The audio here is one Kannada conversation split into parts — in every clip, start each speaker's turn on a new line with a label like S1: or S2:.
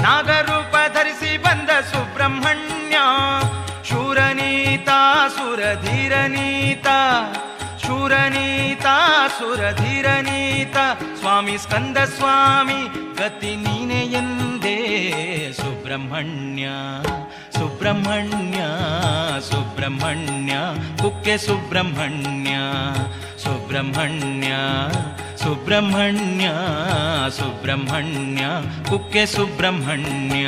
S1: ನಾಗರೂಪ ಧರಿಸಿ ಬಂದ ಸುಬ್ರಹ್ಮಣ್ಯ. ಶೂರನೀತ ಸುರಧೀರನೀತ, ಶೂರನೀತ ಸುರಧೀರನೀತ, ಸ್ವಾಮಿ ಸ್ಕಂದ ಸ್ವಾಮಿ ಗತಿ ನೀನೆ ಎಂದೇ. ಸುಬ್ರಹ್ಮಣ್ಯ ಸುಬ್ರಹ್ಮಣ್ಯ ಸುಬ್ರಹ್ಮಣ್ಯ ಕುಕ್ಕೆ ಸುಬ್ರಹ್ಮಣ್ಯ. ಸುಬ್ರಹ್ಮಣ್ಯ ಸುಬ್ರಹ್ಮಣ್ಯ ಸುಬ್ರಹ್ಮಣ್ಯ ಕುಕ್ಕೆ ಸುಬ್ರಹ್ಮಣ್ಯ.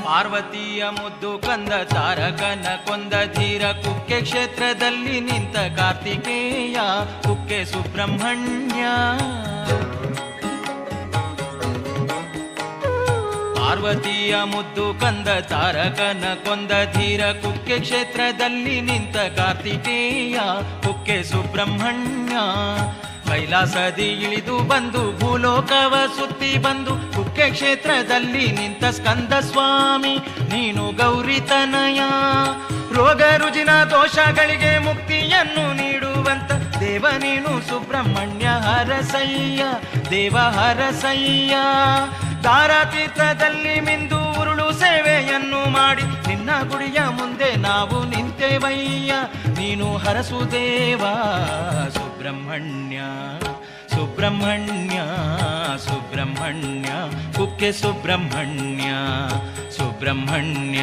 S1: ಪಾರ್ವತಿಯ ಮುದ್ದು ಕಂದ ತಾರಕನ ಕೊಂದ ಧೀರ, ಕುಕ್ಕೆ ಕ್ಷೇತ್ರದಲ್ಲಿ ನಿಂತ ಕಾರ್ತಿಕೇಯ ಕುಕ್ಕೆ ಸುಬ್ರಹ್ಮಣ್ಯ. ಪಾರ್ವತಿಯ ಮುದ್ದು ಕಂದ ತಾರಕನ ಕೊಂದ ಧೀರ, ಕುಕ್ಕೆ ಕ್ಷೇತ್ರದಲ್ಲಿ ನಿಂತ ಕಾರ್ತಿಕೇಯ ಕುಕ್ಕೆ ಸುಬ್ರಹ್ಮಣ್ಯ. ಕೈಲಾಸದಿ ಇಳಿದು ಬಂದು ಭೂಲೋಕವ ಸುತ್ತಿ ಬಂದು ಕುಕ್ಕೆ ಕ್ಷೇತ್ರದಲ್ಲಿ ನಿಂತ ಸ್ಕಂದ ಸ್ವಾಮಿ ನೀನು ಗೌರಿತನಯ. ರೋಗ ರುಜಿನ ದೋಷಗಳಿಗೆ ಮುಕ್ತಿಯನ್ನು ನೀಡುವಂತ ದೇವ ನೀನು ಸುಬ್ರಹ್ಮಣ್ಯ. ಹರಸಯ್ಯ ದೇವ ಹರಸಯ್ಯ. ದಾರಾತೀರ್ಥದಲ್ಲಿ ಮಿಂದು ಉರುಳು ಸೇವೆಯನ್ನು ಮಾಡಿ ನಿನ್ನ ಗುಡಿಯ ಮುಂದೆ ನಾವು ನಿಂತೆವಯ್ಯ. ನೀನು ಹರಸುದೇವ ಸುಬ್ರಹ್ಮಣ್ಯ. ಸುಬ್ರಹ್ಮಣ್ಯ ಸುಬ್ರಹ್ಮಣ್ಯ ಕುಕ್ಕೆ ಸುಬ್ರಹ್ಮಣ್ಯ. ಸುಬ್ರಹ್ಮಣ್ಯ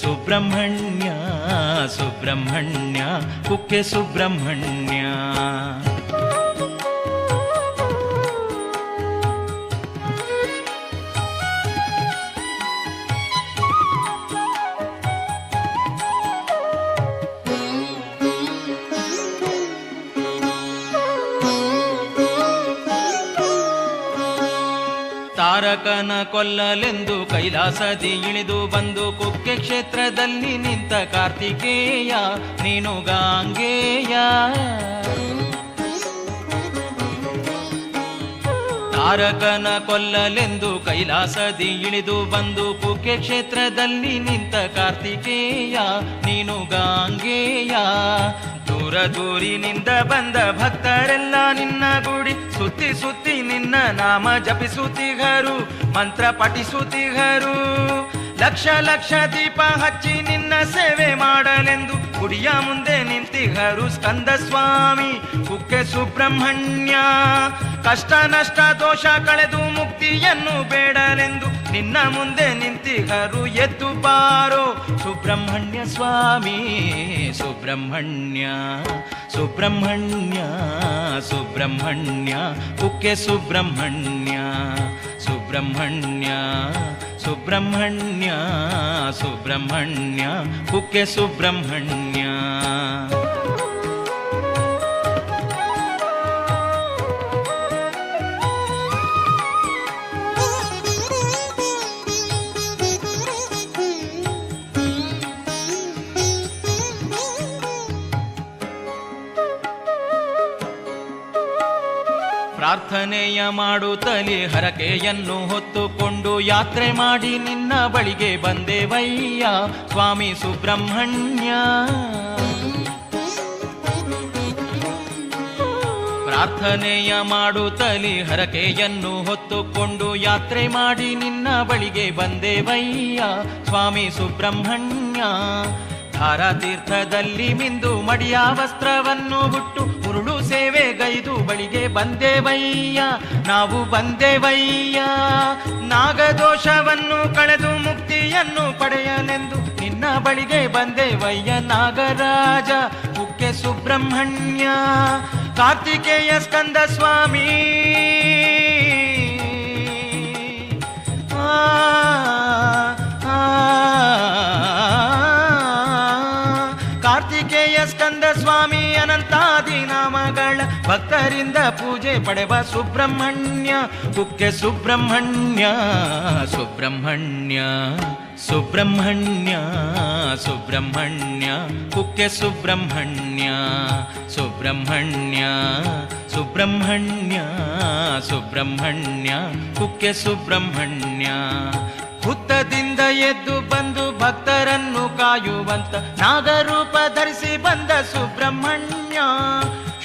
S1: ಸುಬ್ರಹ್ಮಣ್ಯ ಸುಬ್ರಹ್ಮಣ್ಯ ಕುಕ್ಕೆ ಸುಬ್ರಹ್ಮಣ್ಯ. ತಾರಕನ ಕೊಲ್ಲಲೆಂದು ಕೈಲಾಸದಿ ಇಳಿದು ಬಂದು ಕುಕ್ಕೆ ಕ್ಷೇತ್ರದಲ್ಲಿ ನಿಂತ ಕಾರ್ತಿಕೇಯ ನೀನು ಗಾಂಗೇಯ. ತಾರಕನ ಕೊಲ್ಲಲೆಂದು ಕೈಲಾಸದಿ ಇಳಿದು ಬಂದು ಕುಕ್ಕೆ ಕ್ಷೇತ್ರದಲ್ಲಿ ನಿಂತ ಕಾರ್ತಿಕೇಯ ನೀನು ಗಾಂಗೇಯ. ದೂರ ದೂರಿನಿಂದ ಬಂದ ಭಕ್ತರೆಲ್ಲ ನಿನ್ನ ಗುಡಿ ಸುತ್ತಿ ಸುತ್ತಿ ನಿನ್ನ ನಾಮ ಜಪಿಸುತ್ತಿಗರು, ಮಂತ್ರ ಪಠಿಸುತ್ತಿಗರು. ಲಕ್ಷ ಲಕ್ಷ ದೀಪ ಹಚ್ಚಿ ನಿನ್ನ ಸೇವೆ ಮಾಡಲೆಂದು ಗುಡಿಯ ಮುಂದೆ ನಿಂತಿಗರು ಸ್ಕಂದ ಸ್ವಾಮಿ ಕುಕ್ಕೆ ಸುಬ್ರಹ್ಮಣ್ಯ. ಕಷ್ಟ ನಷ್ಟ ದೋಷ ಕಳೆದು ಮುಕ್ತಿಯನ್ನು ಬೇಡಲೆಂದು ನಿನ್ನ ಮುಂದೆ ನಿಂತಿಗರು. ಎದ್ದು ಬಾರೋ ಸುಬ್ರಹ್ಮಣ್ಯ ಸ್ವಾಮಿ. ಸುಬ್ರಹ್ಮಣ್ಯ ಸುಬ್ರಹ್ಮಣ್ಯ ಸುಬ್ರಹ್ಮಣ್ಯ ಕುಕ್ಕೆ ಸುಬ್ರಹ್ಮಣ್ಯ. ಸುಬ್ರಹ್ಮಣ್ಯ ಸುಬ್ರಹ್ಮಣ್ಯ ಸುಬ್ರಹ್ಮಣ್ಯ ಕುಕ್ಕೆ ಸುಬ್ರಹ್ಮಣ್ಯ. ಪ್ರಾರ್ಥನೆಯ ಮಾಡುತ್ತಲೇ ಹರಕೆಯನ್ನು ಹೊತ್ತುಕೊಂಡು ಯಾತ್ರೆ ಮಾಡಿ ನಿನ್ನ ಬಳಿಗೆ ಬಂದೆವಯ್ಯ ಸ್ವಾಮಿ ಸುಬ್ರಹ್ಮಣ್ಯ. ಪ್ರಾರ್ಥನೆಯ ಮಾಡುತ್ತಲೇ ಹರಕೆಯನ್ನು ಹೊತ್ತುಕೊಂಡು ಯಾತ್ರೆ ಮಾಡಿ ನಿನ್ನ ಬಳಿಗೆ ಬಂದೆವಯ್ಯ ಸ್ವಾಮಿ ಸುಬ್ರಹ್ಮಣ್ಯ. ಧಾರಾತೀರ್ಥದಲ್ಲಿ ಮಿಂದು ಮಡಿಯ ವಸ್ತ್ರವನ್ನು ಹುಟ್ಟು ಉರುಳು ಸೇವೆಗೈದು ಬಳಿಗೆ ಬಂದೆವಯ್ಯ ನಾವು ಬಂದೆವಯ್ಯ. ನಾಗದೋಷವನ್ನು ಕಳೆದು ಮುಕ್ತಿಯನ್ನು ಪಡೆಯಲೆಂದು ನಿನ್ನ ಬಳಿಗೆ ಬಂದೆವಯ್ಯ ನಾಗರಾಜ ಕುಕ್ಕೆ ಸುಬ್ರಹ್ಮಣ್ಯ. ಕಾರ್ತಿಕೇಯ ಸ್ಕಂದ ಸ್ವಾಮಿ ಕಾರ್ತಿಕೇಯ ಸ್ಕಂದ ಸ್ವಾಮಿ ಅನಂತಾದಿ ನಾಮಗಳ ಭಕ್ತರಿಂದ ಪೂಜೆ ಪಡೆವ ಸುಬ್ರಹ್ಮಣ್ಯ ಕುಕ್ಕೆ ಸುಬ್ರಹ್ಮಣ್ಯ. ಸುಬ್ರಹ್ಮಣ್ಯ ಸುಬ್ರಹ್ಮಣ್ಯ ಸುಬ್ರಹ್ಮಣ್ಯ ಕುಕ್ಕೆ ಸುಬ್ರಹ್ಮಣ್ಯ ಸುಬ್ರಹ್ಮಣ್ಯ ಸುಬ್ರಹ್ಮಣ್ಯ ಸುಬ್ರಹ್ಮಣ್ಯ ಕುಕ್ಕೆ ಸುಬ್ರಹ್ಮಣ್ಯ ಹುತ್ತದಿಂದ ಎದ್ದು ಬಂದು ಭಕ್ತರನ್ನು ಕಾಯುವಂತ ನಾಗರೂಪ ಧರಿಸಿ ಬಂದ ಸುಬ್ರಹ್ಮಣ್ಯ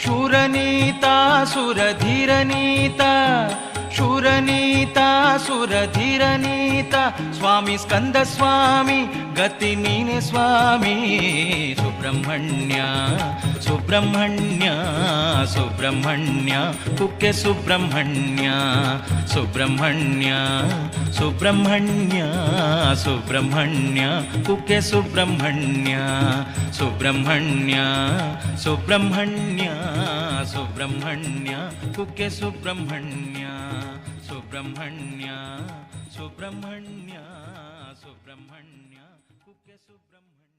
S1: ಶೂರನೀತ ಸುರಧೀರನೀತ ಶೂರನೀತ ಸುರಧೀರನೀತ ಸ್ವಾಮಿ ಸ್ಕಂದ ಸ್ವಾಮಿ ಗತಿ ನೀನೆ ಸ್ವಾಮಿ ಸುಬ್ರಹ್ಮಣ್ಯ ಸುಬ್ರಹ್ಮಣ್ಯ ಸುಬ್ರಹ್ಮಣ್ಯ ಕುಕ್ಕೆ ಸುಬ್ರಹ್ಮಣ್ಯ ಸುಬ್ರಹ್ಮಣ್ಯ ಸುಬ್ರಹ್ಮಣ್ಯ ಸುಬ್ರಹ್ಮಣ್ಯ ಕುಕ್ಕೆ ಸುಬ್ರಹ್ಮಣ್ಯ ಸುಬ್ರಹ್ಮಣ್ಯ ಸುಬ್ರಹ್ಮಣ್ಯ ಸುಬ್ರಹ್ಮಣ್ಯ ಕುಕ್ಕೆ ಸುಬ್ರಹ್ಮಣ್ಯ ಸುಬ್ರಹ್ಮಣ್ಯ ಸುಬ್ರಹ್ಮಣ್ಯ ಸುಬ್ರಹ್ಮಣ್ಯ ಕುಕ್ಕೆ ಸುಬ್ರಹ್ಮಣ್ಯ